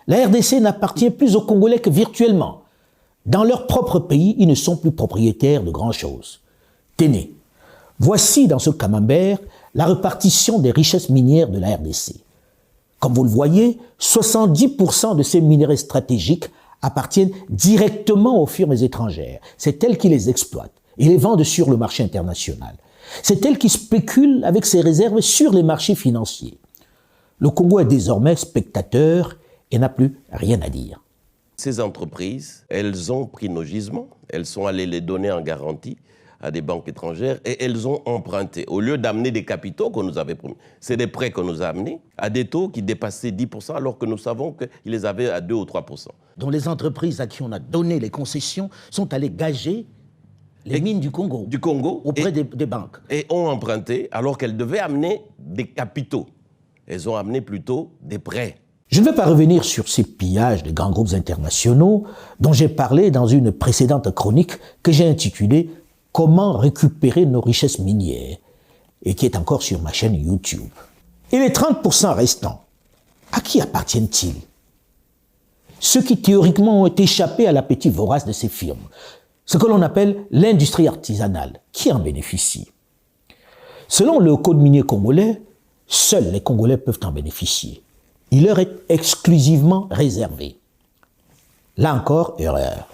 La RDC n'appartient plus aux Congolais que virtuellement. Dans leur propre pays, ils ne sont plus propriétaires de grand-chose. Tenez, voici dans ce camembert la répartition des richesses minières de la RDC. Comme vous le voyez, 70% de ces minerais stratégiques appartiennent directement aux firmes étrangères. C'est elles qui les exploitent et les vendent sur le marché international. C'est elles qui spéculent avec ces réserves sur les marchés financiers. Le Congo est désormais spectateur et n'a plus rien à dire. Ces entreprises, elles ont pris nos gisements, elles sont allées les donner en garantie à des banques étrangères et elles ont emprunté. Au lieu d'amener des capitaux qu'on nous avait promis, c'est des prêts qu'on nous a amenés à des taux qui dépassaient 10% alors que nous savons qu'ils les avaient à 2 ou 3%. Donc les entreprises à qui on a donné les concessions sont allées gager les mines du Congo auprès des banques. Et ont emprunté alors qu'elles devaient amener des capitaux. Elles ont amené plutôt des prêts. Je ne vais pas revenir sur ces pillages des grands groupes internationaux dont j'ai parlé dans une précédente chronique que j'ai intitulée « Comment récupérer nos richesses minières » et qui est encore sur ma chaîne YouTube. Et les 30% restants, à qui appartiennent-ils? Ceux qui théoriquement ont échappé à l'appétit vorace de ces firmes, ce que l'on appelle l'industrie artisanale, qui en bénéficie? Selon le code minier congolais, seuls les Congolais peuvent en bénéficier. Il leur est exclusivement réservé. Là encore, erreur.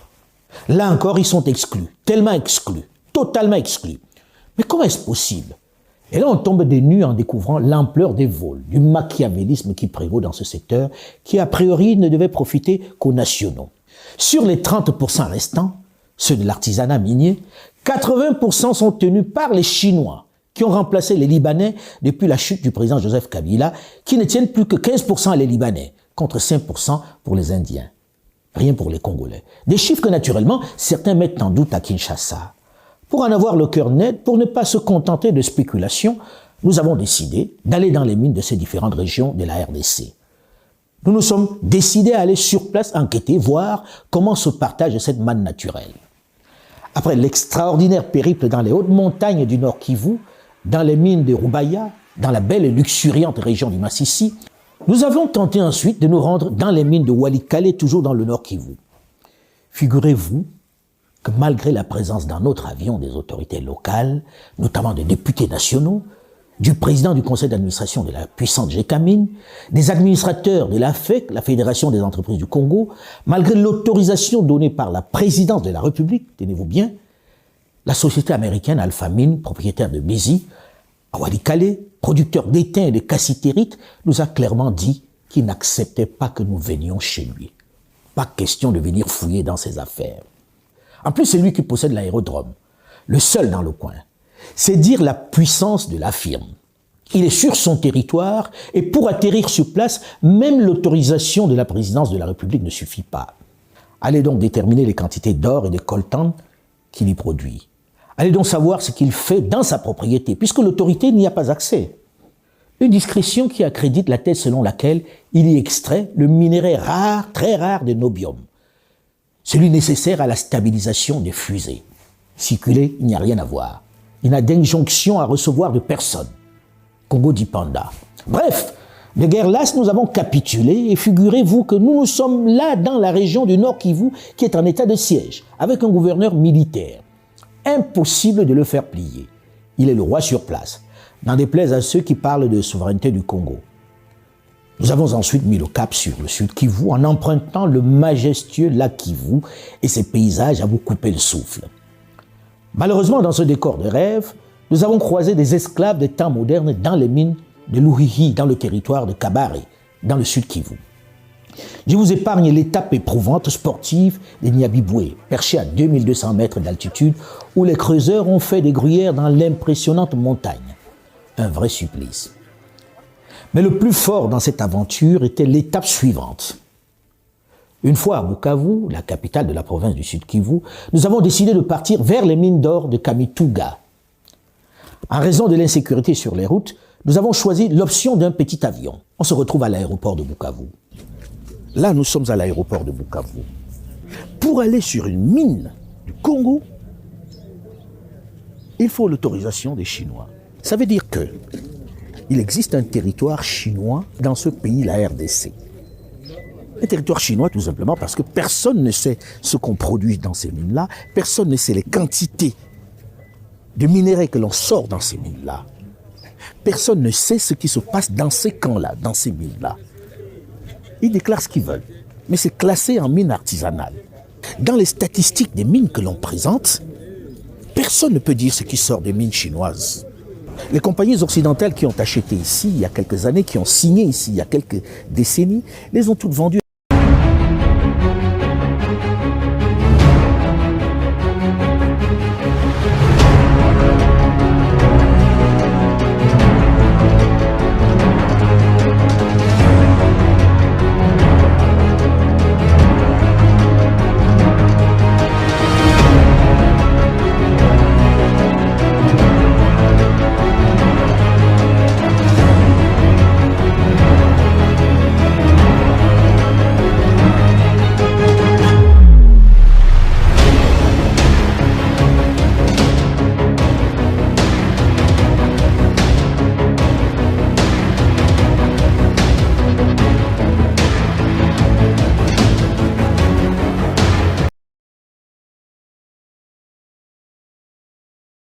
Là encore, ils sont exclus, tellement exclus, totalement exclus. Mais comment est-ce possible? Et là, on tombe des nues en découvrant l'ampleur des vols, du machiavélisme qui prévaut dans ce secteur, qui a priori ne devait profiter qu'aux nationaux. Sur les 30% restants, ceux de l'artisanat minier, 80% sont tenus par les Chinois, qui ont remplacé les Libanais depuis la chute du président Joseph Kabila, qui ne tiennent plus que 15% les Libanais, contre 5% pour les Indiens. Rien pour les Congolais. Des chiffres que, naturellement, certains mettent en doute à Kinshasa. Pour en avoir le cœur net, pour ne pas se contenter de spéculations, nous avons décidé d'aller dans les mines de ces différentes régions de la RDC. Nous nous sommes décidés à aller sur place enquêter, voir comment se partage cette manne naturelle. Après l'extraordinaire périple dans les hautes montagnes du Nord Kivu, dans les mines de Rubaya, dans la belle et luxuriante région du Massissi, nous avons tenté ensuite de nous rendre dans les mines de Walikale, toujours dans le Nord Kivu. Figurez-vous que malgré la présence dans notre avion des autorités locales, notamment des députés nationaux, du président du conseil d'administration de la puissante GECAMINE, des administrateurs de la FEC, la Fédération des entreprises du Congo, malgré l'autorisation donnée par la présidence de la République, tenez-vous bien, la société américaine Alphamine, propriétaire de Bézi, à Walikale, producteur d'étain et de cassitérite, nous a clairement dit qu'il n'acceptait pas que nous venions chez lui. Pas question de venir fouiller dans ses affaires. En plus, c'est lui qui possède l'aérodrome, le seul dans le coin. C'est dire la puissance de la firme. Il est sur son territoire et pour atterrir sur place, même l'autorisation de la présidence de la République ne suffit pas. Allez donc déterminer les quantités d'or et de coltan qu'il y produit. Allez donc savoir ce qu'il fait dans sa propriété, puisque l'autorité n'y a pas accès. Une discrétion qui accrédite la thèse selon laquelle il y extrait le minerai rare, très rare de nobium, celui nécessaire à la stabilisation des fusées. Circuler, il n'y a rien à voir. Il n'a d'injonction à recevoir de personne. Congo dit panda. Bref, de guerre lasse, nous avons capitulé et figurez-vous que nous sommes là dans la région du Nord Kivu qui est en état de siège, avec un gouverneur militaire. Impossible de le faire plier. Il est le roi sur place, n'en déplaise à ceux qui parlent de souveraineté du Congo. Nous avons ensuite mis le cap sur le sud Kivu en empruntant le majestueux lac Kivu et ses paysages à vous couper le souffle. Malheureusement, dans ce décor de rêve, nous avons croisé des esclaves des temps modernes dans les mines de Luhihi, dans le territoire de Kabare, dans le sud Kivu. Je vous épargne l'étape éprouvante sportive des Nyabibwe, perchés à 2200 mètres d'altitude, où les creuseurs ont fait des gruyères dans l'impressionnante montagne. Un vrai supplice. Mais le plus fort dans cette aventure était l'étape suivante. Une fois à Bukavu, la capitale de la province du Sud Kivu, nous avons décidé de partir vers les mines d'or de Kamituga. En raison de l'insécurité sur les routes, nous avons choisi l'option d'un petit avion. On se retrouve à l'aéroport de Bukavu. Là, nous sommes à l'aéroport de Bukavu. Pour aller sur une mine du Congo, il faut l'autorisation des Chinois. Ça veut dire que il existe un territoire chinois dans ce pays, la RDC. Un territoire chinois tout simplement parce que personne ne sait ce qu'on produit dans ces mines-là, personne ne sait les quantités de minerais que l'on sort dans ces mines-là. Personne ne sait ce qui se passe dans ces camps-là, dans ces mines-là. Ils déclarent ce qu'ils veulent, mais c'est classé en mine artisanale. Dans les statistiques des mines que l'on présente, personne ne peut dire ce qui sort des mines chinoises. Les compagnies occidentales qui ont acheté ici il y a quelques années, qui ont signé ici il y a quelques décennies, les ont toutes vendues